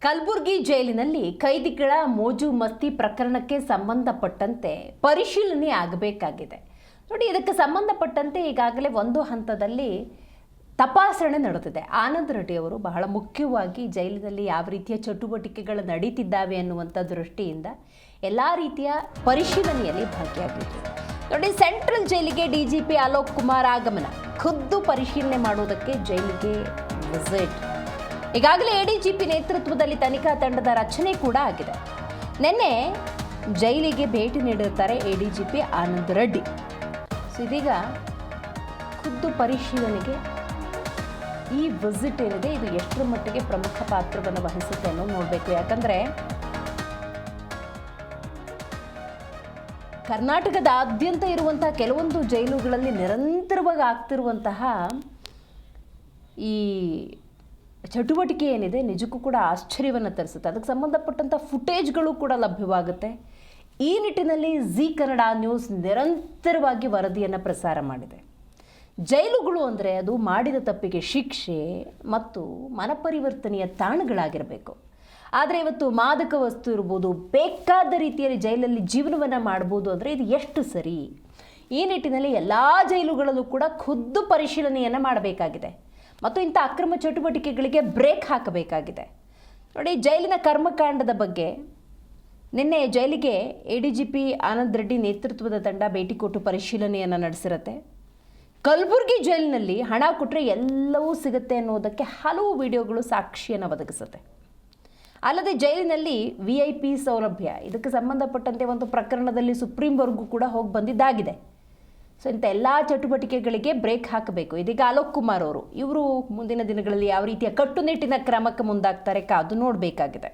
ಕಲಬುರಗಿ ಜೈಲಿನಲ್ಲಿ ಕೈದಿಗಳ ಮೋಜು ಮಸ್ತಿ ಪ್ರಕರಣಕ್ಕೆ ಸಂಬಂಧಪಟ್ಟಂತೆ ಪರಿಶೀಲನೆ ಆಗಬೇಕಾಗಿದೆ. ನೋಡಿ, ಇದಕ್ಕೆ ಸಂಬಂಧಪಟ್ಟಂತೆ ಈಗಾಗಲೇ ಒಂದು ಹಂತದಲ್ಲಿ ತಪಾಸಣೆ ನಡೆದಿದೆ. ಆನಂದ್ ರೆಡ್ಡಿ ಅವರು ಬಹಳ ಮುಖ್ಯವಾಗಿ ಜೈಲಿನಲ್ಲಿ ಯಾವ ರೀತಿಯ ಚಟುವಟಿಕೆಗಳು ನಡೀತಿದ್ದಾವೆ ಅನ್ನುವಂಥ ದೃಷ್ಟಿಯಿಂದ ಎಲ್ಲ ರೀತಿಯ ಪರಿಶೀಲನೆಯಲ್ಲಿ ಭಾಗಿಯಾಗಿದ್ದಾರೆ. ನೋಡಿ, ಸೆಂಟ್ರಲ್ ಜೈಲಿಗೆ ಡಿಜಿಪಿ ಅಲೋಕ್ ಕುಮಾರ್ ಆಗಮನ, ಖುದ್ದು ಪರಿಶೀಲನೆ ಮಾಡುವುದಕ್ಕೆ ಜೈಲಿಗೆ ವಿಸಿಟ್. ಈಗಾಗಲೇ ಎಡಿಜಿಪಿ ನೇತೃತ್ವದಲ್ಲಿ ತನಿಖಾ ತಂಡದ ರಚನೆ ಕೂಡ ಆಗಿದೆ. ನಿನ್ನೆ ಜೈಲಿಗೆ ಭೇಟಿ ನೀಡಿರುತ್ತಾರೆ ಎಡಿಜಿಪಿ ಆನಂದ್ ರೆಡ್ಡಿ. ಇದೀಗ ಖುದ್ದು ಪರಿಶೀಲನೆಗೆ ಈ ವಿಸಿಟ್ ಏನಿದೆ ಇದು ಎಷ್ಟರ ಮಟ್ಟಿಗೆ ಪ್ರಮುಖ ಪಾತ್ರವನ್ನು ವಹಿಸುತ್ತೆ ಅನ್ನೋ ನೋಡಬೇಕು. ಯಾಕಂದರೆ ಕರ್ನಾಟಕದಾದ್ಯಂತ ಇರುವಂತಹ ಕೆಲವೊಂದು ಜೈಲುಗಳಲ್ಲಿ ನಿರಂತರವಾಗಿ ಆಗ್ತಿರುವಂತಹ ಈ ಚಟುವಟಿಕೆ ಏನಿದೆ ನಿಜಕ್ಕೂ ಕೂಡ ಆಶ್ಚರ್ಯವನ್ನು ತರಿಸುತ್ತೆ. ಅದಕ್ಕೆ ಸಂಬಂಧಪಟ್ಟಂಥ ಫುಟೇಜ್ಗಳು ಕೂಡ ಲಭ್ಯವಾಗುತ್ತೆ. ಈ ನಿಟ್ಟಿನಲ್ಲಿ ಜಿ ಕನ್ನಡ ನ್ಯೂಸ್ ನಿರಂತರವಾಗಿ ವರದಿಯನ್ನು ಪ್ರಸಾರ ಮಾಡಿದೆ. ಜೈಲುಗಳು ಅಂದರೆ ಅದು ಮಾಡಿದ ತಪ್ಪಿಗೆ ಶಿಕ್ಷೆ ಮತ್ತು ಮನಪರಿವರ್ತನೆಯ ತಾಣಗಳಾಗಿರಬೇಕು. ಆದರೆ ಇವತ್ತು ಮಾದಕ ವಸ್ತು ಇರ್ಬೋದು, ಬೇಕಾದ ರೀತಿಯಲ್ಲಿ ಜೈಲಲ್ಲಿ ಜೀವನವನ್ನು ಮಾಡ್ಬೋದು ಅಂದರೆ ಇದು ಎಷ್ಟು ಸರಿ? ಈ ನಿಟ್ಟಿನಲ್ಲಿ ಎಲ್ಲ ಜೈಲುಗಳಲ್ಲೂ ಕೂಡ ಖುದ್ದು ಪರಿಶೀಲನೆಯನ್ನು ಮಾಡಬೇಕಾಗಿದೆ ಮತ್ತು ಇಂಥ ಅಕ್ರಮ ಚಟುವಟಿಕೆಗಳಿಗೆ ಬ್ರೇಕ್ ಹಾಕಬೇಕಾಗಿದೆ. ನೋಡಿ, ಜೈಲಿನ ಕರ್ಮಕಾಂಡದ ಬಗ್ಗೆ ನಿನ್ನೆ ಜೈಲಿಗೆ ಎಡಿಜಿಪಿ ಆನಂದ್ ರೆಡ್ಡಿ ನೇತೃತ್ವದ ತಂಡ ಭೇಟಿ ಕೊಟ್ಟು ಪರಿಶೀಲನೆಯನ್ನು ನಡೆಸಿರುತ್ತೆ. ಕಲಬುರಗಿ ಜೈಲಿನಲ್ಲಿ ಹಣ ಕೊಟ್ಟರೆ ಎಲ್ಲವೂ ಸಿಗುತ್ತೆ ಅನ್ನೋದಕ್ಕೆ ಹಲವು ವಿಡಿಯೋಗಳು ಸಾಕ್ಷಿಯನ್ನು ಒದಗಿಸುತ್ತೆ. ಅಲ್ಲದೆ ಜೈಲಿನಲ್ಲಿ VIP ಸೌಲಭ್ಯ, ಇದಕ್ಕೆ ಸಂಬಂಧಪಟ್ಟಂತೆ ಒಂದು ಪ್ರಕರಣದಲ್ಲಿ ಸುಪ್ರೀಂವರೆಗೂ ಕೂಡ ಹೋಗಿ ಬಂದಿದ್ದಾಗಿದೆ. ಸೊ ಇಂಥ ಎಲ್ಲ ಚಟುವಟಿಕೆಗಳಿಗೆ ಬ್ರೇಕ್ ಹಾಕಬೇಕು. ಇದೀಗ ಅಲೋಕ್ ಕುಮಾರ್ ಅವರು ಇವರು ಮುಂದಿನ ದಿನಗಳಲ್ಲಿ ಯಾವ ರೀತಿಯ ಕಟ್ಟುನಿಟ್ಟಿನ ಕ್ರಮಕ್ಕೆ ಮುಂದಾಗ್ತಾರೆ ಕಾದು ನೋಡಬೇಕಾಗಿದೆ.